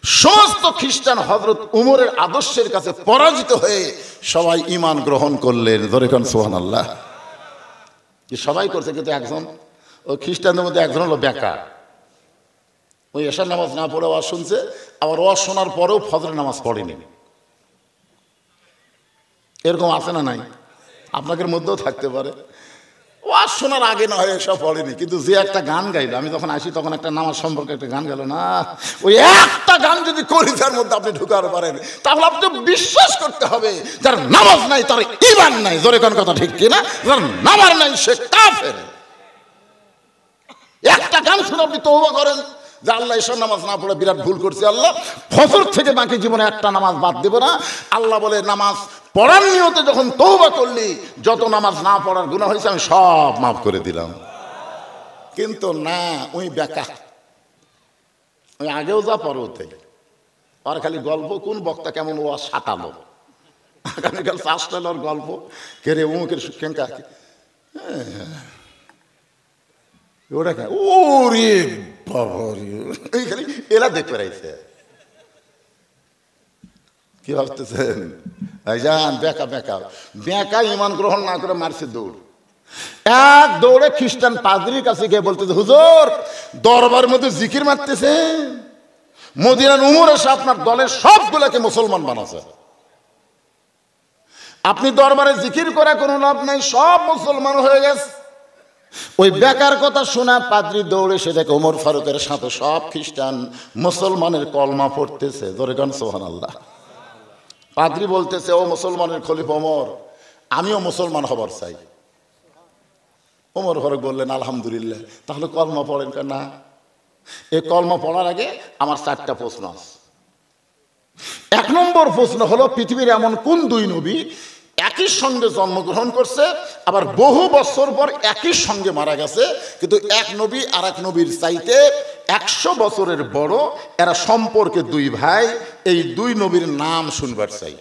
সমস্ত খ্রিস্টান হযরত উমরের আদর্শের কাছে পরাজিত হয়ে সবাই ঈমান গ্রহণ করলেন। ধরে কোন সুবহানাল্লাহ। কি সবাই করছে, কিন্তু একজন, ওই খ্রিস্টানদের মধ্যে একজন হলো বেকার। ওই এশার নামাজ না পড়ে ওয়াজ শুনছে, আবার ওয়াজ শোনার পরেও ফজরের নামাজ পড়েনি। এরকম আছে না নাই? আপনাদের মধ্যেও থাকতে পারে। ওয়াজ শোনার আগে না হয় এসব পড়েনি, কিন্তু যে একটা গান গাইলো, আমি যখন আসি তখন একটা নামাজ সম্পর্কে একটা গান গেল না, ওই একটা গান যদি কলিজার মধ্যে আপনি ঢুকাতে পারেন, তাহলে আপনি বিশ্বাস করতে হবে যার নামাজ নাই তার ঈমান নাই। জোরে কোন কথা ঠিক কিনা? যার নামাজ নাই সে কাফের। একটা গান শুনে আপনি তওবা করেন যে আল্লাহ এসব নামাজ না পড়ে বিরাট ভুল করছি, আল্লাহ ফজর থেকে বাকি জীবনে একটা নামাজ বাদ দেব না। আল্লাহ বলে নামাজ পড়ার নিয়তে যখন তওবা করলি, যত নামাজ না পড়ার গুনাহ হয়েছে আমি সব মাফ করে দিলাম। কিন্তু না, ওই বেকা, ওই আগেও যা পরেও তাই। আর খালি গল্প, কোন বক্তা কেমন ও সাতালো, আগামীকাল চাষটালোর গল্প, কে রে উমুকের কেঙ্কা, ওরা কে ওরে বাবারে, এই খালি এরা দেখতে রাইছে। কি ভাবতেছেন ভাইজান? বেকা বেকা বেকা ঈমান গ্রহণ না করে মারছে দৌড়। এক দৌড়ে খ্রিস্টান পাদ্রীর কাছে গিয়ে বলতেছে, হুজুর দরবার মধ্যে জিকির মারতেছে, মদিনার উমর এসে আপনার দলের সবগুলোকে মুসলমান বানাচ্ছে, আপনি দরবারে জিকির করে কোনো লাভ নাই, সব মুসলমান হয়ে গেছে। ওই বেকার কথা শোনা পাদ্রী দৌড়ে সে দেখে ওমর ফারুকের সাথে সব খ্রিস্টান মুসলমানের কলমা পড়তেছে। ধরে গান সুবহানাল্লাহ। পাদ্রী বলতেছে, ও মুসলমানের খলিফা ওমর, আমিও মুসলমান হবার চাই। ওমর ফারুক বললেন, আলহামদুলিল্লাহ, তাহলে কলমা পড়েন না? এই কলমা পড়ার আগে আমার 4টা প্রশ্ন আছে। 1 নম্বর প্রশ্ন হলো, পৃথিবীর এমন কোন 2 নবী একই সঙ্গে জন্মগ্রহণ করছে, আবার বহু বছর পর একই সঙ্গে মারা গেছে, কিন্তু এক নবী আর এক নবীর চাইতে 100 বছরের বড়, এরা সম্পর্কে 2 ভাই, এই 2 নবীর নাম শুনবার চাই।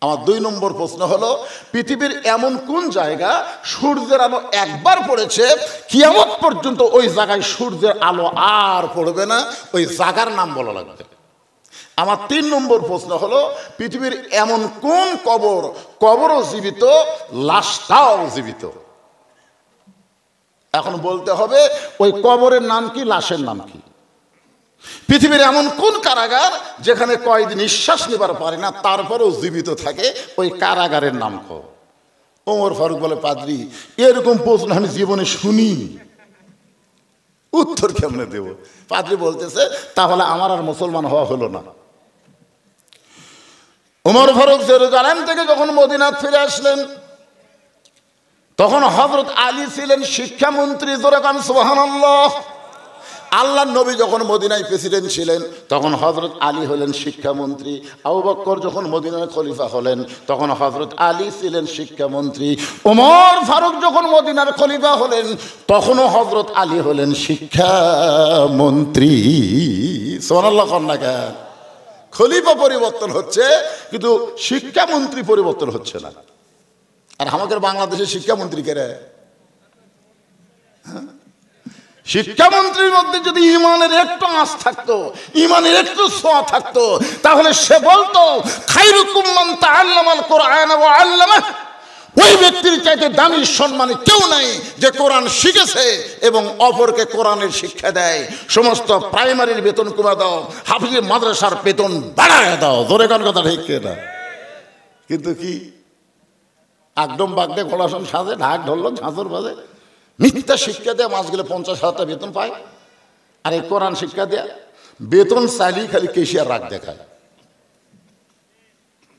আমার 2 নম্বর প্রশ্ন হলো, পৃথিবীর এমন কোন জায়গা সূর্যের আলো একবার পড়েছে, কিয়ামত পর্যন্ত ওই জায়গায় সূর্যের আলো আর পড়বে না, ওই জায়গার নাম বলা লাগবে। আমার 3 নম্বর প্রশ্ন হলো, পৃথিবীর এমন কোন কবরও জীবিত, লাশটাও জীবিত। এখন বলতে হবে ওই কবরের নাম কি, লাশের নাম কি। পৃথিবীর এমন কোন কারাগার যেখানে কয়েদি নিঃশ্বাস নেবার পারে না, তারপরেও জীবিত থাকে, ওই কারাগারের নাম কো। ওমর ফারুক বলে, পাদ্রী এরকম প্রশ্ন আমি জীবনে শুনিনি, উত্তর কেমনে দেব? পাদ্রী বলতেছে, তাহলে আমার আর মুসলমান হওয়া হলো না। ওমর ফারুক জেরুজালেম থেকে যখন মদিনা ফিরে আসলেন, তখন হযরত আলী ছিলেন শিক্ষামন্ত্রী। জোরে কান সুবহানাল্লাহ। আল্লাহর নবী যখন মদিনায় প্রেসিডেন্ট ছিলেন, তখন হযরত আলী হলেন শিক্ষামন্ত্রী। আবু বকর যখন মদিনার খলিফা হলেন, তখন হযরত আলী ছিলেন শিক্ষামন্ত্রী। ওমর ফারুক যখন মদিনার খলিফা হলেন, তখনও হযরত আলী হলেন শিক্ষামন্ত্রী। সুবহানাল্লাহ। কন্যা খলিফা পরিবর্তন হচ্ছে, কিন্তু শিক্ষামন্ত্রী পরিবর্তন হচ্ছে না। আর আমাদের বাংলাদেশের শিক্ষামন্ত্রী কে রে? শিক্ষামন্ত্রীর মধ্যে যদি ঈমানের একটু আঁচ থাকতো, ঈমানের একটু ছোঁয়া থাকতো, তাহলে সে বলতো, খায়রুকুম মান তাআল্লামাল কুরআন ওয়া আল্লামাহ। ওই ব্যক্তির চাইতে দামি সম্মানী কেউ নাই যে কোরআন শিখেছে এবং অপরকে কোরআনের শিক্ষা দেয়। সমস্ত প্রাইমারির বেতন কমে দাও, হাফিজ মাদ্রাসার বেতন বাড়ায় দাও। জোরে কোন কথা ঠিক না? কিন্তু কি একদম বাগদে ঘোড়াসন সাজে, ঢাক ঢোল ঝাঁঝর বাজে, মিথ্যা শিক্ষা দেয়া মাস গেলে 50,000 টাকা বেতন পায়। আর এই কোরআন শিক্ষা দেয়া বেতন চাইলেই খালি কেশিয়ার রাগ দেখায়।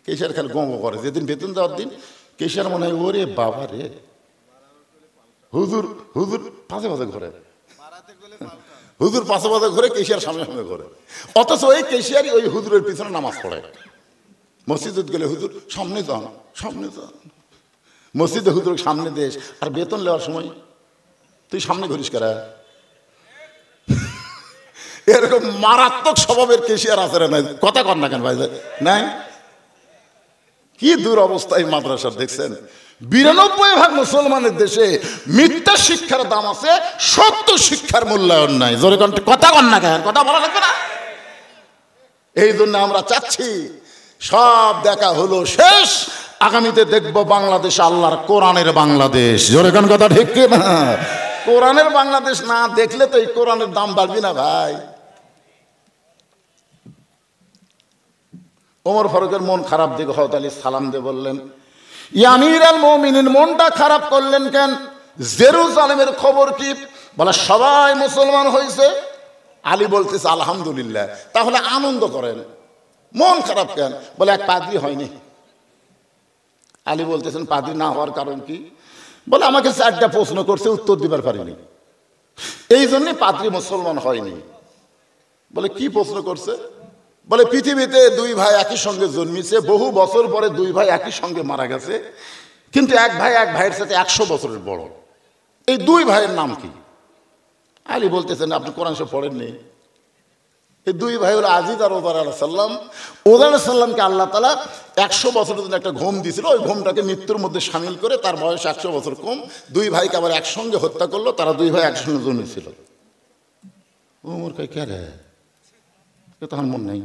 কেশিয়ার খালি গঙ্গ করে, যেদিন বেতন দেওয়ার দিন কেশিয়ার মনে হয়, ওরে বাবা রে, হুজুর হুজুর পাশে পাশে ঘরে, হুজুর পাশে পাশে ঘরে, কেশিয়ার সামনে সামনে ঘরে। অথচ ওই কেশিয়ারই ওই হুজুরের পিছনে নামাজ পড়ে। মসজিদে গেলে হুজুর সামনে যান, সামনে যান, মসজিদে হুজুর সামনে দেশ, আর বেতন নেওয়ার সময় তুই সামনে ঘুরিস কারা। এরকম মারাত্মক স্বভাবের কেশিয়ার আছে না? কথা কর না কেন ভাই? নাই? কি দুরবস্থায় মাদ্রাসার দেখছেন। 92% মুসলমানের দেশে মিথ্যা শিক্ষার দাম আছে, সত্য শিক্ষার মূল্যায়ন নাই। জোরে কথা কর না কেন? কথা বলা লাগবে না। এই জন্য আমরা চাচ্ছি সব দেখা হলো শেষ, আগামীতে দেখব বাংলাদেশ আল্লাহর কোরআনের বাংলাদেশ। জোরে কোন কথা ঠিক কি না? কোরআনের বাংলাদেশ না দেখলে তো এই কোরআনের দাম বাড়বে না ভাই। ওমর ফারুকের মন খারাপ দেখে হযরত আলী সালাম দিয়ে বললেন, ইয়া আমিরুল মুমিনিন, মনটা খারাপ করলেন কেন? জেরুজালেমের খবর কি? বলে সবাই মুসলমান হয়েছে। আলী বলতেছে আলহামদুলিল্লাহ। তাহলে আনন্দ করেন, মন খারাপ কেন? বলে এক পাদ্রী হয়নি। আলী বলতেছেন পাদ্রী না হওয়ার কারণ কি? বলে আমাকে 4টা প্রশ্ন করছে, উত্তর দিবার পারিনি, এই জন্য পাদ্রী মুসলমান হয়নি। বলে কি প্রশ্ন করছে? বলে পৃথিবীতে 2 ভাই একই সঙ্গে জন্মিছে, বহু বছর পরে 2 ভাই একই সঙ্গে মারা গেছে, কিন্তু এক ভাই এক ভাইয়ের সাথে 100 বছরের বড়। এই 2 ভাইয়ের নাম কি? আলী বলতেছেন আপনি কোরআন শরীফ পড়েননি? এই 2 ভাই হলো আজিজ আর ওদার আলাইহিস সালাম। ওদার আলাইহিস সালামকে আল্লাহ তাআলা 100 বছরের জন্য একটা ঘুম দিয়েছিল, ওই ঘুমটাকে মৃত্যুর মধ্যে শামিল করে তার বয়স 100 বছর কম। 2 ভাইকে আবার একসঙ্গে হত্যা করলো, তারা 2 ভাই একসঙ্গে জন্মেছিল। ওমর কয় কে রে, তখন মন নাই।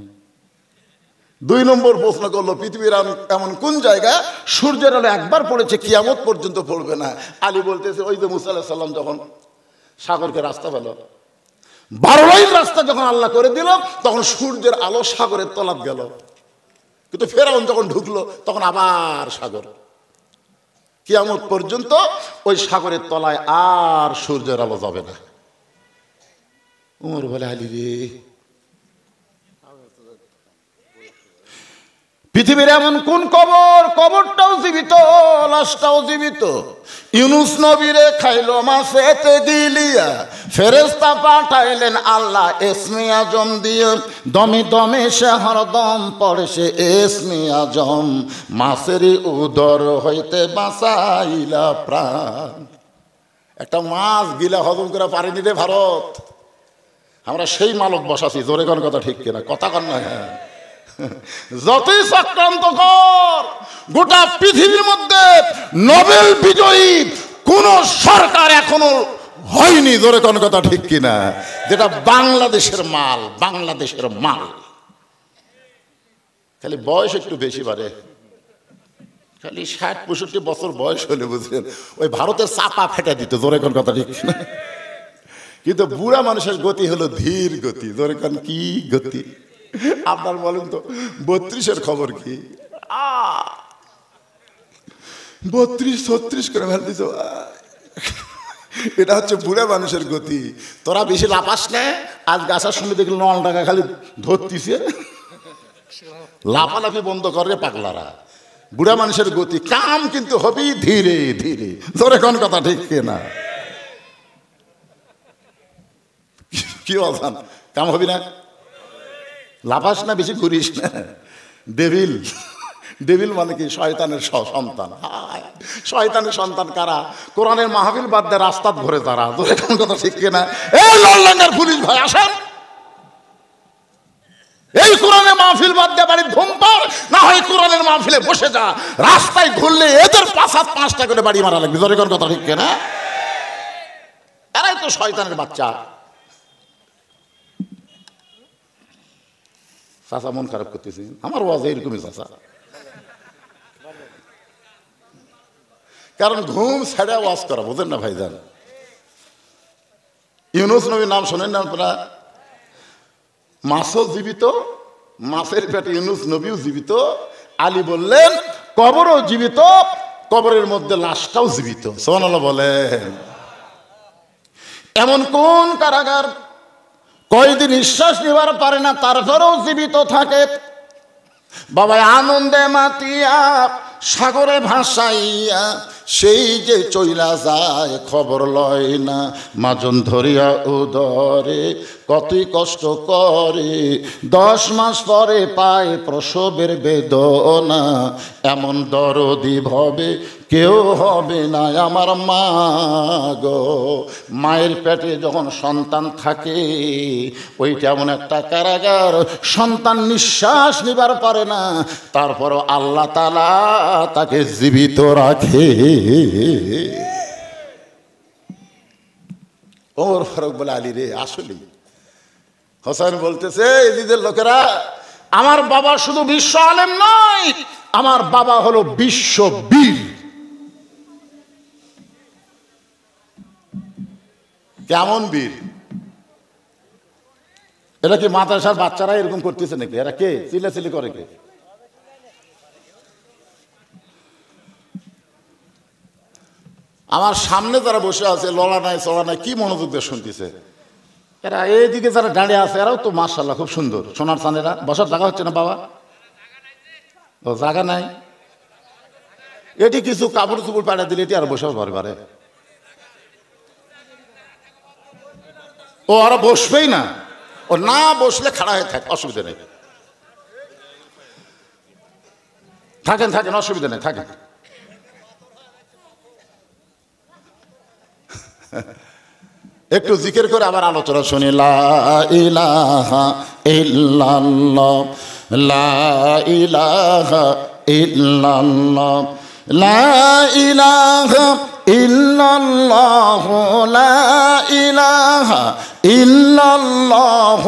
2 নম্বর প্রশ্ন করলো, পৃথিবীর এমন কোন জায়গা সূর্যের আলো একবার পড়েছে কিয়ামত পর্যন্ত পড়বে না? আলী বলতেছে ওই যে মুসা আলাইহিস সালাম যখন সাগরকে রাস্তা পেল, 12 লাইন রাস্তা যখন আল্লাহ করে দিল, তখন সূর্যের আলো সাগরের তলাত গেল, কিন্তু ফেরাউন যখন ঢুকলো তখন আবার সাগর। কিয়ামত পর্যন্ত ওই সাগরের তলায় আর সূর্যের আলো যাবে না। ওমর বলে আলী রে, পৃথিবীর এমন কোন কবর, কবরটাও জীবিত, লাশটাও জীবিত। ইউনুস নবীরে খাইলো মাছেতে গিলিয়া, ফেরেশতা পাঠাইলেন আল্লাহ ইসমে আজম দিয়ে, দমে দমে সে হরদম পড়ে সে ইসমে আজম, মাছেরই উদর হইতে বাঁচাইলা প্রাণ। একটা মাছ গিলা হজম করে পারিনি রে ভারত, আমরা সেই মালক বসাছি। জোরে কোন কথা ঠিক কিনা? কথা কন না। হ্যাঁ, যতই চক্রান্ত কর, গোটা পৃথিবীর মধ্যে নোবেল বিজয়ী কোন সরকার এখনো হয়নি, জোরে কোন কথা ঠিক কিনা, যেটা বাংলাদেশের মাল, বাংলাদেশের মাল। খালি বয়স একটু বেশি বাড়ে, খালি 60-65 বছর বয়স হলে বুঝলেন ওই ভারতের চাপা ফেটে দিত, জোরে কোন কথা ঠিক কিনা। কিন্তু বুড়া মানুষের গতি হলো ধীর গতি। জোরে কোন কি গতি? আপনার বলেন তো 32-এর খবর কি? 32-36 করে ফেল দিছ। এটা হচ্ছে বুড়া মানুষের গতি। তোরা বেশি লাফাস না। আজ গাছার সঙ্গে দেখলি 9 টাকা খালি ধরতিছে, লাফালাফি বন্ধ করে পাগলারা। বুড়া মানুষের গতি, কাম কিন্তু হবি ধীরে ধীরে। জোরে কোন কথা ঠিক কিনা? কি বলছেন? কাম হবি না, লাফাস না, বেশি ঘুরিস না। ডেভিল, ডেভিল মানে কি? শয়তানের সন্তান। শয়তানের সন্তান কারা? কোরআনের মাহফিল বাদ দিয়ে রাস্তাত ঘুরে তারা। তোর কোন কথা ঠিক কিনা? এই লন্ডনের পুলিশ ভাই আসেন, এই কোরআনের মাহফিল বাদ দিয়ে বাড়ির ধূমপান না হয় কোরআনের মাহফিলে বসে যা। রাস্তায় ঘুরলে এদের 5-5টা করে বাড়ি মারা লাগবে। তোর কোন কথা ঠিক কিনা? এরাই তো শয়তানের বাচ্চা। চাচা মন খারাপ করতেছি, আমার ওয়াজ এরকমই চাচা। কারণ ঘুম ছেড়ে ওয়াজ করা, বোঝেন না ভাইজান? ইউনুস নবীর নাম শোনেন না আপনারা? মাছও জীবিত, মাছের পেটে ইউনুস নবীও জীবিত। আলী বললেন কবরও জীবিত, কবরের মধ্যে লাশটাও জীবিত। সুবহানাল্লাহ বলেন। এমন কোন কারাগার কয়দিন নিঃশ্বাস নিবার পারে না, তারপরেও জীবিত থাকে? বাবা আনন্দে মাতিয়া সাগরে ভাসাইয়া সেই যে চইলা যায়, খবর লয় না। মাজন ধরিয়া উদরে কতই কষ্ট করে, 10 মাস পরে পায় প্রসবের বেদনা। এমন দরদি ভবে কেউ হবে না আমার মা গো। মায়ের পেটে যখন সন্তান থাকে, ওইটা এমন একটা কারাগার, সন্তান নিঃশ্বাস নিবার পারে না, তারপরও আল্লাহ তাআলা তাকে জীবিত রাখে। ওমর ফারুক বলে আলী রে, আসলে হোসেন বলতেছে এজিদের লোকেরা আমার বাবা শুধু বিশ্ব আলেম নয়, আমার বাবা হলো বিশ্ব বীর। কেমন বীর? এটা কি মাদ্রাসার বাচ্চারা এরকম করতেছে নাকি? এরা কে চিল্লাচিল্লি করে? কে? আমার সামনে যারা বসে আছে, লড়া নাই চড়া নাই, কি মনোযোগ দিয়ে শুনতেছে। এরা এইদিকে যারা দাঁড়িয়ে আছে এরাও তো মাশাআল্লাহ খুব সুন্দর, সোনার চাঁদেরা। বসার জায়গা হচ্ছে না বাবা? ও জায়গা নাই, এটি কিছু কাপড় চুপড় পাড়া দিলে এটি আর বসাও ঘরে ঘরে। ও ওরা বসবেই না, ও না বসলে খাড়া হয়ে থাকে, অসুবিধা নেই। থাকেন থাকেন, অসুবিধা নেই, থাকেন। একটু জিকির করে আবার আলোচনা শুনি। লা ইলাহা ইল্লাল্লাহ, লা ইলাহা ইল্লাল্লাহ, লা ইলাহা ইল্লাল্লাহ, লা ইলাহা ইল্লাল্লাহ,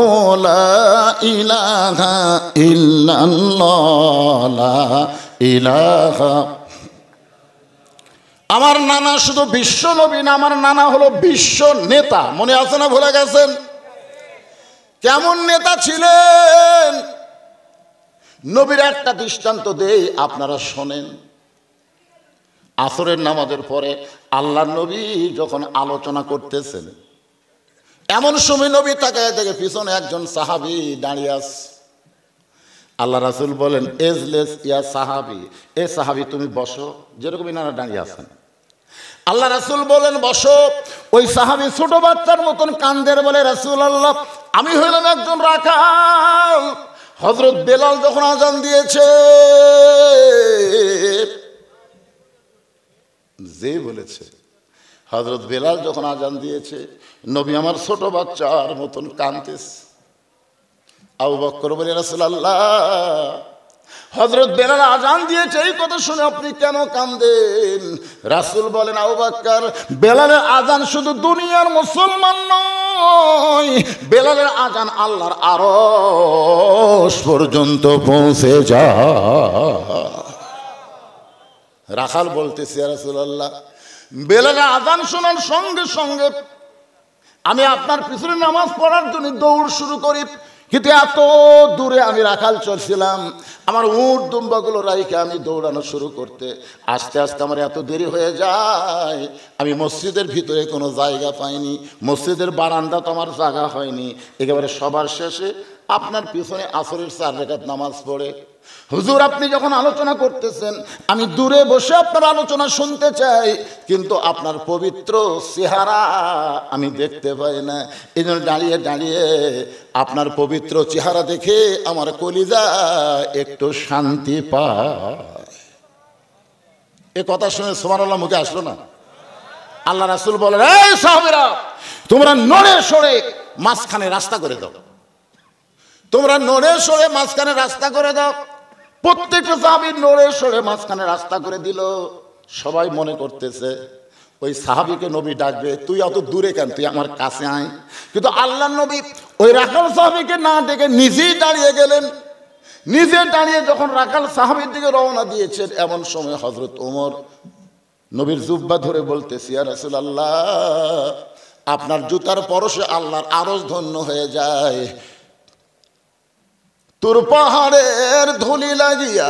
লা ইলাহা ইল্লাল্লাহ, লা ইলাহা। আমার নানা শুধু বিশ্ব নবী না, আমার নানা হলো বিশ্ব নেতা। মনে আছে না? ভুলে গেছেন? কেমন নেতা ছিলেন? নবীর একটা দৃষ্টান্ত দেই, আপনারা শোনেন। আসরের নামাজের পরে আল্লাহর নবী যখন আলোচনা করতেছেন, এমন সময় নবী তাকায় দেখে পিছনে একজন সাহাবী দাঁড়িয়ে আছে। আল্লাহ রাসূল বলেন, এজলেস ইয়া সাহাবী, এ সাহাবী তুমি বসো। যেরকম ইনারা দাঁড়িয়ে আছেন, আল্লাহ রাসূল বলেন বসো। ওই সাহাবী ছোট বাচ্চার মতন কান্দের, বলে রাসূলুল্লাহ আমি হইলাম একজন রাখাল। হযরত বেলাল যখন আযান দিয়েছে, যে বলেছে হযরত বেলাল যখন আযান দিয়েছে, নবী আমার ছোট বাচ্চার মতন কাঁদতেছে। আবু বকর বলে, রাসূলুল্লাহ হযরত বেলাল আযান দিয়েছে, এই কথা শুনে আপনি কেন কাঁদেন? রাসূল বলেন, আবু বকর বেলালের আযান শুধু দুনিয়ার মুসলমান নয়, বেলালের আযান আল্লাহর আরশ পর্যন্ত পৌঁছে যায়। রাখাল বলতেছে, ইয়া রাসূলুল্লাহ বেলালের আযান শোনার সঙ্গে সঙ্গে আমি আপনার পিছনে নামাজ পড়ার জন্য দৌড় শুরু করি, কিন্তু এত দূরে আমি রাখাল চলছিলাম, আমার উট দুম্বাগুলো রাইখে আমি দৌড়ানো শুরু করতে আস্তে আস্তে আমার এত দেরি হয়ে যায়, আমি মসজিদের ভিতরে কোনো জায়গা পাইনি, মসজিদের বারান্দা তো আমার জায়গা হয়নি। একেবারে সবার শেষে আপনার পিছনে আসরের 4 রাকাত নামাজ পড়ে, হুজুর আপনি যখন আলোচনা করতেছেন আমি দূরে বসে আপনার আলোচনা শুনতে চাই, কিন্তু আপনার পবিত্র চেহারা আমি দেখতে পাই না। এই জন্য দাঁড়িয়ে দাঁড়িয়ে আপনার পবিত্র চেহারা দেখে আমার কলিজা একটু শান্তি পায়। এ কথা শুনে সুবহানাল্লাহ মুখে আসলো না? আল্লাহ রাসূল বলেন, এই সাহাবীরা তোমরা নড়ে সরে মাঝখানে রাস্তা করে দাও, তোমরা নড়ে সরে মাঝখানে রাস্তা করে দাও। প্রত্যেকটা সাহাবী নড়ে সরে মাঝখানে রাস্তা করে দিল। সবাই মনে করতেছে ওই সাহাবীকে নবী ডাকবে, তুই অত দূরে কেন, তুই আমার কাছে আয়। কিন্তু আল্লাহর নবী ওই রাখাল সাহাবীকে না ডেকে নিজেই দাঁড়িয়ে গেলেন। নিজে দাঁড়িয়ে যখন রাখাল সাহাবীর দিকে রওনা দিয়েছেন, এমন সময় হযরত ওমর নবীর জুব্বা ধরে বলতেছে, ইয়া রাসূলুল্লাহ আপনার জুতার পরশে আল্লাহর আরশ ধন্য হয়ে যায়, তোর পাহাড়ের ধুলি লাগিয়া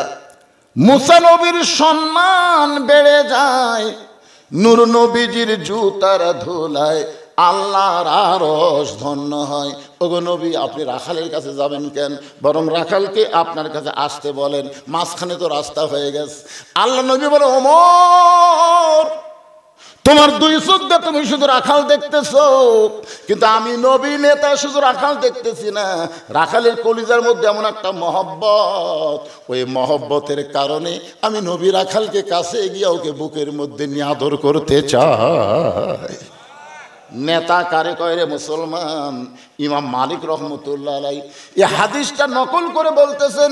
মুসা নবীর সম্মান বেড়ে যায়, নূর নবীজির জুতার ধুলায় আল্লাহর আরশ ধন্য হয়। ওগো নবী আপনি রাখালের কাছে যাবেন কেন, বরং রাখালকে আপনার কাছে আসতে বলেন, মাঝখানে তো রাস্তা হয়ে গেছে। আল্লাহ নবী বলে, ওমর তোমার 2 চোখ দিয়ে তুমি শুধু রাখাল দেখতেছো, কিন্তু আমি নবী নেতা শুধু রাখাল দেখতেছি না, রাখালের কলিজার মধ্যে এমন একটা মহব্বত, ওই মহব্বতের কারণে আমি নবী রাখালকে কাছে গিয়ে ওকে বুকের মধ্যে নিয়ে আদর করতে চাই। নেতা কারে কয় রে মুসলমান? ইমাম মালিক রহমতুল্লাহ আলাইহি এই হাদিসটা নকল করে বলতেছেন,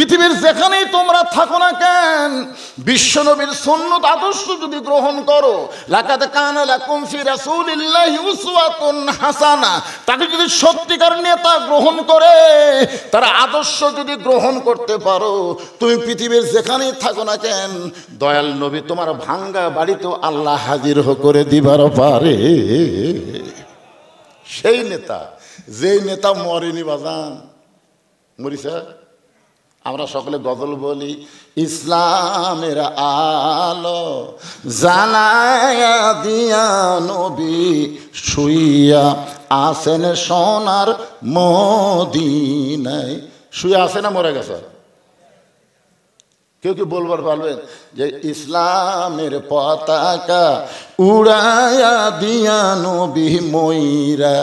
পৃথিবীর যেখানেই তোমরা থাকো না কেন, বিশ্বনবীর সুন্নত আদর্শ যদি গ্রহণ করো, লাকাদ কানা লাকুম ফি রাসূলিল্লাহি উসওয়াতুন হাসানা, তাকে যদি সত্যিকার নেতা গ্রহণ করে, তার আদর্শ যদি গ্রহণ করতে পারো, তুমি পৃথিবীর যেখানেই থাকো না কেন, দয়াল নবী তোমার ভাঙ্গা বাড়িতেও আল্লাহ হাজির করে দিবার পারে। সেই নেতা, যেই নেতা মরেনি বাজান, মরিসা। আমরা সকলে গজল বলি, ইসলামের আলো জানায়া দিয়া নবী শুইয়া আসেন সোনার মদিনায়। শুয়ে আসে না মরে গেছে? কেউ কি বলবার পারবেন যে ইসলামের পতাকা উড়ায়া দিয়া নবী ময়রা?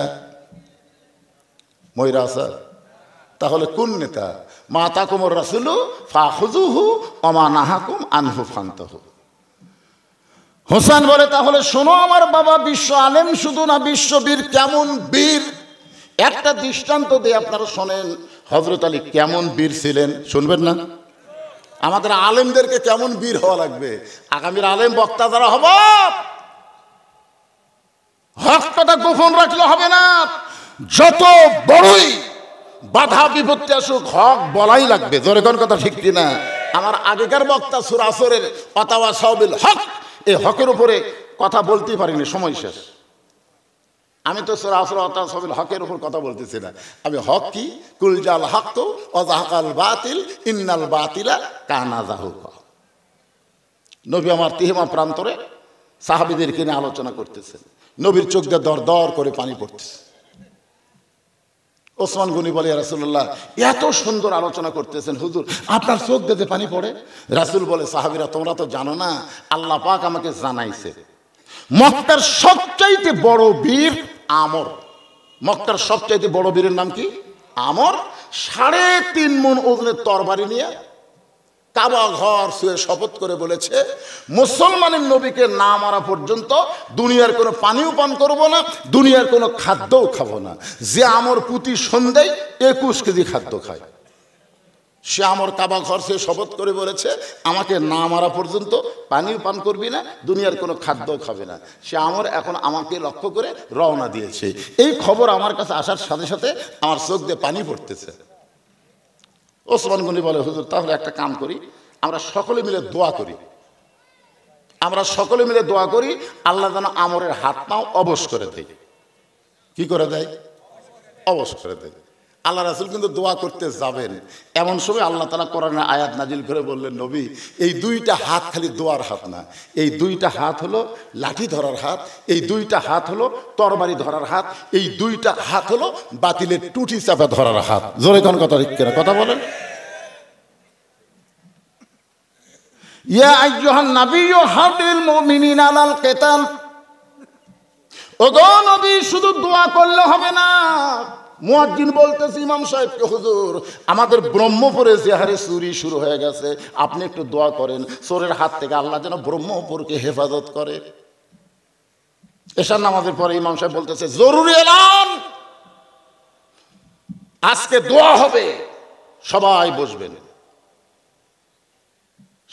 ময়রা আছে? তাহলে কোন নেতা? মাতাকুমুর রাসূলু ফাখুযুহু ওয়া মা নাহাকুম আনহু ফান্তাহু। হোসেন বলে, তাহলে শোনো আমার বাবা, বিশ্ব আলেম শুধু না, বিশ্ববীর। কেমন বীর? একটা দৃষ্টান্ত দিয়ে আপনারা শোনেন, হযরত আলী কেমন বীর ছিলেন শুনবেন না? আমাদের আলেমদেরকে কেমন বীর হওয়া লাগবে। আগামীর আলেম বক্তা যারা হব, হকটা গোপন রাখলে হবে না। যত বড়ই বাধা বিপত্তি আসুক, হক বলাই লাগবে। জোরে কোন কথা ঠিক কিনা? আমার আগেকার বক্তা সূরা আসরের ওয়াতাওয়াসাউ বিল হক, এই হকের উপরে কথা বলতেই পারিনি, সময় শেষ। আমি তো সূরা আসর ওয়াতাওয়াসাউ বিল হকের উপর কথা বলতেছি না। আমি হক কি, কুল জাল হক ওয়া যাহাকাল বাতিল ইন্নাল বাতিলা কানা যাহুকা। নবী আমার তিহিমা প্রান্তরে সাহাবীদেরকে নিয়ে আলোচনা করতেছেন, নবীর চোখ দিয়ে দর দর করে পানি পড়তেছে। ওসমান গনি বলে, ইয়া রাসূলুল্লাহ, এত সুন্দর আলোচনা করতেছেন হুজুর, আপনার চোখ দিয়ে পানি পড়ে। রাসূল বলে, সাহাবীরা তোমরা তো জানো না, আল্লাহ পাক আমাকে জানাইছে মক্কার সবচাইতে বড় বীর আমর। মক্কার সবচাইতে বড় বীরের নাম কি? আমর। 3.5 মণ ওজনের তরবারি নিয়ে কাবা ঘর ছুঁয়ে শপথ করে বলেছে, মুসলমানের নবীকে না মারা পর্যন্ত দুনিয়ার কোনো পানিও পান করবো না, দুনিয়ার কোনো খাদ্যও খাবো না। যে আমর প্রতি সন্ধ্যায় 21 কেজি খাদ্য খায়, সে আমর কাবা ঘর ছুঁয়ে শপথ করে বলেছে, আমাকে না মারা পর্যন্ত পানিও পান করবি না, দুনিয়ার কোনো খাদ্যও খাবে না। সে আমর এখন আমাকে লক্ষ্য করে রওনা দিয়েছে। এই খবর আমার কাছে আসার সাথে সাথে আমার চোখ দিয়ে পানি পড়তেছে। ওসমান গনি বলে, হুজুর তাহলে একটা কাম করি, আমরা সকলে মিলে দোয়া করি। আমরা সকলে মিলে দোয়া করি, আল্লাহ যেন আমরের হাত পাও অবশ করে দেয়। কি করে দেয়? অবশ করে দেয়। আল্লাহ রাসূল কিন্তু দোয়া করতে যাবেন, এমন সময় আল্লাহ তাআলা কোরআনে আয়াত নাজিল করে বললেন, নবী এই 2টা হাত খালি দোয়ার হাত না, এই 2টা হাত হলো লাঠি ধরার হাত, এই 2টা হাত হলো তরবারি ধরার হাত, এই 2টা হাত হলো বাতিলের টুটি চাপা ধরার হাত। জোরে কোন কথা ঠিক কিনা? কথা বলেন। ইয়া আইয়ুহান নাবিয়্যু হাদিল মুমিনিনা আলাল কিতাল। ওগো নবী, শুধু দোয়া করলে হবে না। মুয়াজ্জিন বলতেছে ইমাম সাহেবকে, হুজুর আমাদের ব্রহ্মপুরে যে হারে চুরি শুরু হয়ে গেছে, আপনি একটু দোয়া করেন চোরের হাত থেকে আল্লাহ যেন ব্রহ্মপুরকে হেফাজত করে। এশার নামাজের পরে ইমাম সাহেব বলতেছে, জরুরি এলান, আজকে দোয়া হবে, সবাই বসবেন।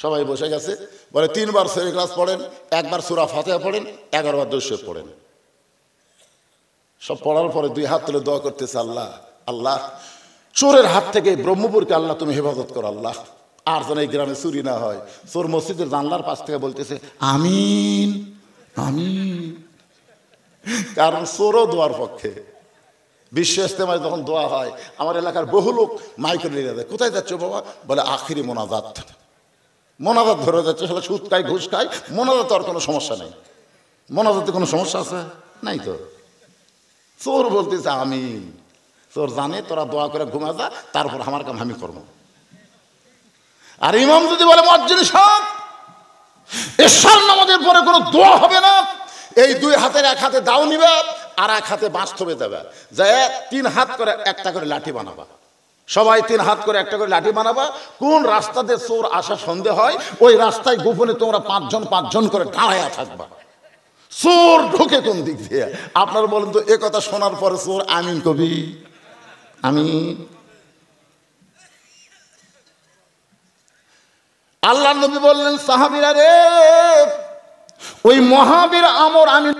সবাই বসে গেছে। বলে 3 বার সূরা ইখলাস পড়েন, 1 বার সূরা ফাতিহা পড়েন, 11 বার দুরূদ পড়েন। সব পড়ার পরে 2 হাত তুলে দোয়া করতেছে, আল্লাহ আল্লাহ চোরের হাত থেকে ব্রহ্মপুরকে আল্লাহ তুমি হেফাজত করো আল্লাহ, আর যেন এই গ্রামে চুরি না হয়। চোর মসজিদের জানলার পাশ থেকে বলতেছে আমিন আমিন, কারণ চোরও দোয়ার পক্ষে। বিশ্ব ইজতেমায় যখন দোয়া হয়, আমার এলাকার বহু লোক মাইকে নিয়ে যায়, কোথায় যাচ্ছ বাবা? বলে আখিরি মোনাজাত। মোনাজাত ধরে যাচ্ছে, সবাই সুদ খায় ঘুষ খায়, মোনাজাত আর কোনো সমস্যা নেই। মোনাজাতে কোনো সমস্যা আছে? নাই তো। চোর বলতেছে আমিন। চোর জানে তোরা দোয়া করে ঘুমা যা, তারপর আমার কাম আমি করবো। আর ইমাম যদি বলে মুয়াজ্জিন সাহেব এশার নামাজের পরে কোনো দোয়া হবে না, এই 2 হাতের 1 হাতে দাও নিবে আর 1 হাতে বাঁশ থবে দেবে, যে 3 হাত করে একটা করে লাঠি বানাবা। সবাই 3 হাত করে একটা করে লাঠি বানাবা। কোন রাস্তাতে চোর আসা সন্দেহ হয়, ওই রাস্তায় গোপনে তোমরা 5 জন 5 জন করে দাঁড়ায়া থাকবা। চোর ঢুকে কোন দিক দিয়ে? আপনারা বলেন তো, এ কথা শোনার পরে চোর আমিন কবি? আমিন। আল্লাহ নবী বললেন, সাহাবীরা রে, ওই মহাবীর আমর আমি